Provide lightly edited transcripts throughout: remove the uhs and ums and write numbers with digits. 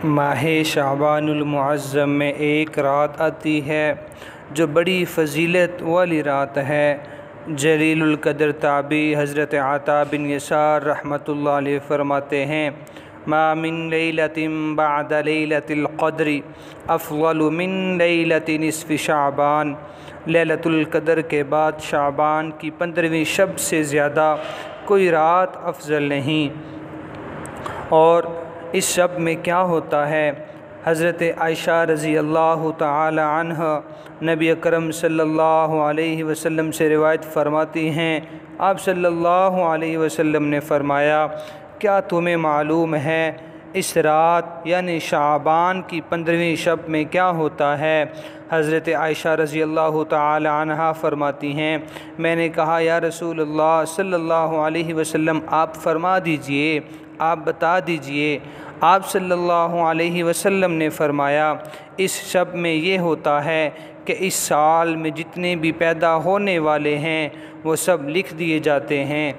ماہ شعبان المعظم میں ایک رات آتی ہے جو بڑی فضیلت والی رات ہے۔ جلیل القدر تابعی حضرت عطا بن یسار رحمۃ اللہ علیہ فرماتے ہیں، ما من لیلۃ بعد لیلۃ القدر افضل من لیلۃ نصف شعبان، لیلۃ القدر کے بعد شعبان کی 15ویں شب سے زیادہ کوئی رات افضل نہیں۔ اور اس شب میں کیا ہوتا ہے؟ حضرت عائشہ رضی اللہ تعالی عنہ نبی اکرم صلی اللہ علیہ وسلم سے روایت فرماتی ہیں، آپ صلی اللہ علیہ وسلم نے فرمایا، کیا تمہیں معلوم ہے اس رات یعنی شعبان کی 15ویں شب میں کیا ہوتا ہے؟ حضرت عائشہ رضی اللہ تعالی عنہ فرماتی ہیں، میں نے کہا یا رسول اللہ صلی اللہ علیہ وسلم آپ فرما دیجئے، آپ بتا دیجئے۔ آپ صلی اللہ علیہ وسلم نے فرمایا، اس شب میں یہ ہوتا ہے کہ اس سال میں جتنے بھی پیدا ہونے والے ہیں وہ سب لکھ دیے جاتے ہیں،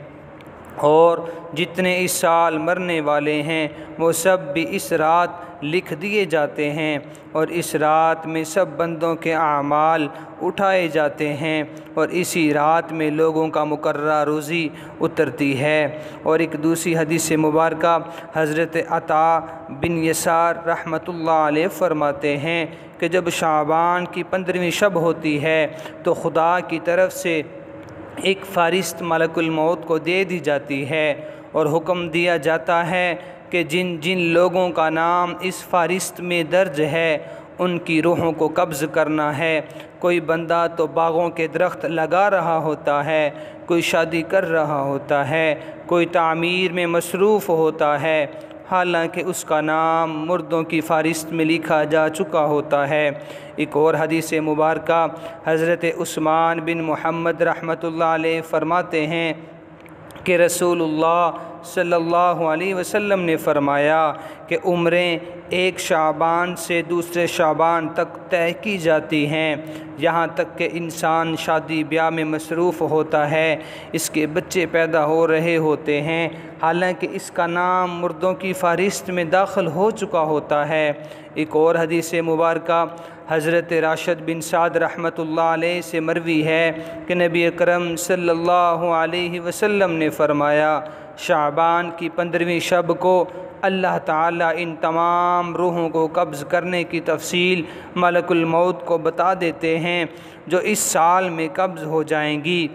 اور جتنے اس سال مرنے والے ہیں وہ سب بھی اس رات لکھ دیے جاتے ہیں، اور اس رات میں سب بندوں کے اعمال اٹھائے جاتے ہیں، اور اسی رات میں لوگوں کا مقررہ روزی اترتی ہے۔ اور ایک دوسری حدیث مبارکہ حضرت عطا بن یسار رحمۃ اللہ علیہ فرماتے ہیں کہ جب شعبان کی 15ویں شب ہوتی ہے تو خدا کی طرف سے ایک فہرست ملک الموت کو دے دی جاتی ہے، اور حکم دیا جاتا ہے کہ جن جن لوگوں کا نام اس فہرست میں درج ہے ان کی روحوں کو قبض کرنا ہے۔ کوئی بندہ تو باغوں کے درخت لگا رہا ہوتا ہے، کوئی شادی کر رہا ہوتا ہے، کوئی تعمیر میں مصروف ہوتا ہے، حالانکہ اس کا نام مردوں کی فہرست میں لکھا جا چکا ہوتا ہے۔ ایک اور حدیث مبارکہ حضرت عثمان بن محمد رحمۃ اللہ علیہ فرماتے ہیں کہ رسول اللہ صلی اللہ علیہ وسلم نے فرمایا کہ عمریں ایک شعبان سے دوسرے شعبان تک طے کی جاتی ہیں، یہاں تک کہ انسان شادی بیاہ میں مصروف ہوتا ہے، اس کے بچے پیدا ہو رہے ہوتے ہیں، حالانکہ اس کا نام مردوں کی فہرست میں داخل ہو چکا ہوتا ہے۔ ایک اور حدیث مبارکہ حضرت راشد بن سعد رحمۃ اللہ علیہ سے مروی ہے کہ نبی اکرم صلی اللہ علیہ وسلم نے فرمایا، شعبان کی 15ویں شب کو اللہ تعالیٰ ان تمام روحوں کو قبض کرنے کی تفصیل ملک الموت کو بتا دیتے ہیں جو اس سال میں قبض ہو جائیں گی،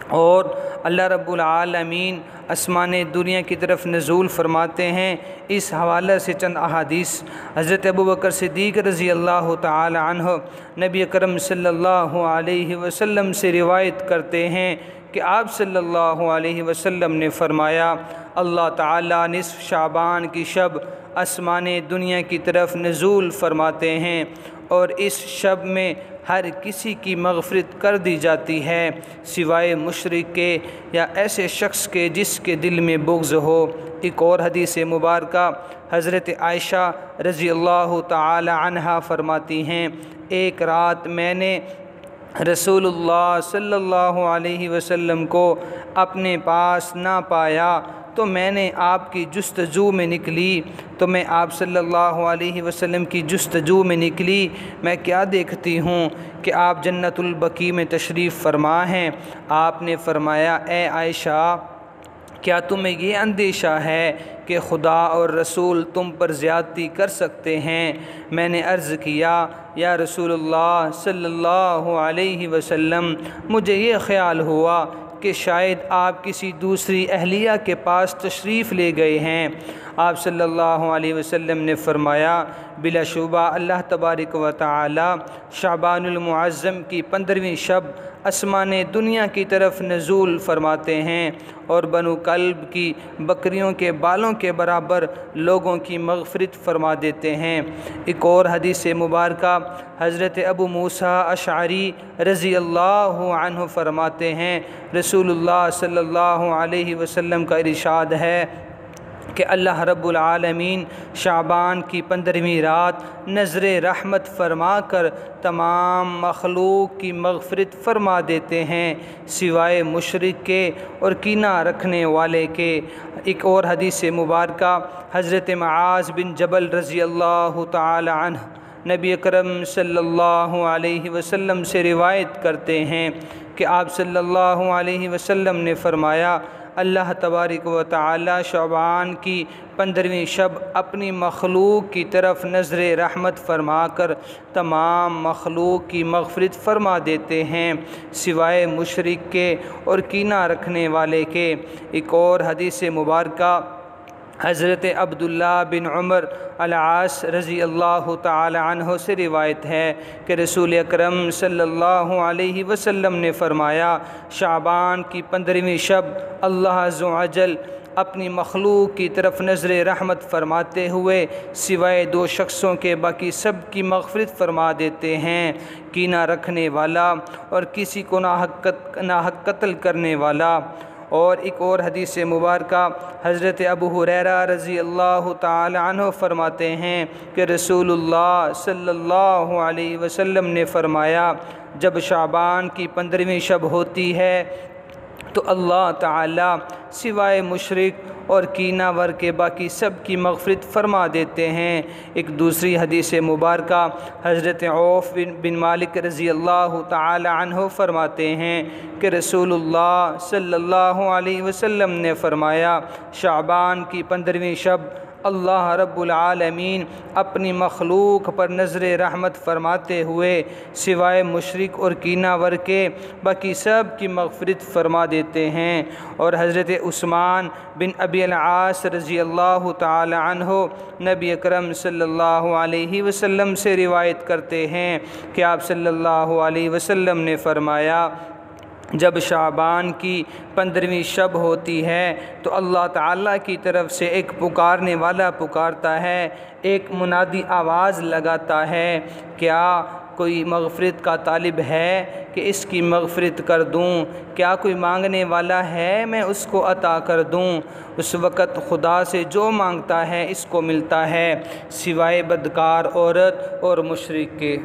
اور اللہ رب العالمین آسمان دنیا کی طرف نزول فرماتے ہیں۔ اس حوالے سے چند احادیث حضرت ابوبکر صدیق رضی اللہ تعالی عنہ نبی اکرم صلی اللہ علیہ وسلم سے روایت کرتے ہیں کہ آپ صلی اللہ علیہ وسلم نے فرمایا، اللہ تعالیٰ نصف شعبان کی شب آسمان دنیا کی طرف نزول فرماتے ہیں، اور اس شب میں ہر کسی کی مغفرت کر دی جاتی ہے سوائے مشرک کے یا ایسے شخص کے جس کے دل میں بغض ہو۔ ایک اور حدیث مبارکہ حضرت عائشہ رضی اللہ تعالی عنہا فرماتی ہیں، ایک رات میں نے رسول اللہ صلی اللہ علیہ وسلم کو اپنے پاس نہ پایا تو میں نے آپ کی جستجو میں نکلی، تو میں آپ صلی اللہ علیہ وسلم کی جستجو میں نکلی، میں کیا دیکھتی ہوں کہ آپ جنت البقیع میں تشریف فرما ہیں۔ آپ نے فرمایا، اے عائشہ، کیا تمہیں یہ اندیشہ ہے کہ خدا اور رسول تم پر زیادتی کر سکتے ہیں؟ میں نے عرض کیا، یا رسول اللہ صلی اللہ علیہ وسلم، مجھے یہ خیال ہوا کہ شاید آپ کسی دوسری اہلیہ کے پاس تشریف لے گئے ہیں۔ آپ صلی اللہ علیہ وسلم نے فرمایا، بلا شبہ اللہ تبارک و تعالی شعبان المعظم کی 15ویں شب آسمان دنیا کی طرف نزول فرماتے ہیں، اور بنو کلب کی بکریوں کے بالوں کے برابر لوگوں کی مغفرت فرما دیتے ہیں۔ ایک اور حدیث مبارکہ حضرت ابو موسیٰ اشعری رضی اللہ عنہ فرماتے ہیں، رسول اللہ صلی اللہ علیہ وسلم کا ارشاد ہے، کہ اللہ رب العالمین شعبان کی 15ویں رات نظر رحمت فرما کر تمام مخلوق کی مغفرت فرما دیتے ہیں سوائے مشرک کے اور کینہ رکھنے والے کے۔ ایک اور حدیث مبارکہ حضرت معاذ بن جبل رضی اللہ تعالی عنہ نبی اکرم صلی اللہ علیہ وسلم سے روایت کرتے ہیں کہ آپ صلی اللہ علیہ وسلم نے فرمایا، اللہ تبارک و تعالی شعبان کی 15ویں شب اپنی مخلوق کی طرف نظر رحمت فرما کر تمام مخلوق کی مغفرت فرما دیتے ہیں سوائے مشرک کے اور کینہ رکھنے والے کے۔ ایک اور حدیث مبارکہ حضرت عبداللہ بن عمر العاص رضی اللہ تعالی عنہ سے روایت ہے کہ رسول اکرم صلی اللہ علیہ وسلم نے فرمایا، شعبان کی 15ویں شب اللہ عز و جل اپنی مخلوق کی طرف نظر رحمت فرماتے ہوئے سوائے 2 شخصوں کے باقی سب کی مغفرت فرما دیتے ہیں، کینہ رکھنے والا اور کسی کو ناحق قتل کرنے والا۔ اور ایک اور حدیث مبارکہ حضرت ابو ہریرہ رضی اللہ تعالی عنہ فرماتے ہیں کہ رسول اللہ صلی اللہ علیہ وسلم نے فرمایا، جب شعبان کی 15ویں شب ہوتی ہے تو اللہ تعالی سوائے مشرک اور کینہ ور کے باقی سب کی مغفرت فرما دیتے ہیں۔ ایک دوسری حدیث مبارکہ حضرت عوف بن مالک رضی اللہ تعالی عنہ فرماتے ہیں کہ رسول اللہ صلی اللہ علیہ وسلم نے فرمایا، شعبان کی 15ویں شب اللہ رب العالمین اپنی مخلوق پر نظر رحمت فرماتے ہوئے سوائے مشرک اور کینہ ور کے باقی سب کی مغفرت فرما دیتے ہیں۔ اور حضرت عثمان بن ابی العاص رضی اللہ تعالی عنہ نبی اکرم صلی اللہ علیہ وسلم سے روایت کرتے ہیں کہ آپ صلی اللہ علیہ وسلم نے فرمایا، جب شعبان کی 15ویں شب ہوتی ہے تو اللہ تعالیٰ کی طرف سے ایک پکارنے والا پکارتا ہے، ایک منادی آواز لگاتا ہے، کیا کوئی مغفرت کا طالب ہے کہ اس کی مغفرت کر دوں؟ کیا کوئی مانگنے والا ہے میں اس کو عطا کر دوں؟ اس وقت خدا سے جو مانگتا ہے اس کو ملتا ہے سوائے بدکار عورت اور مشرک کے۔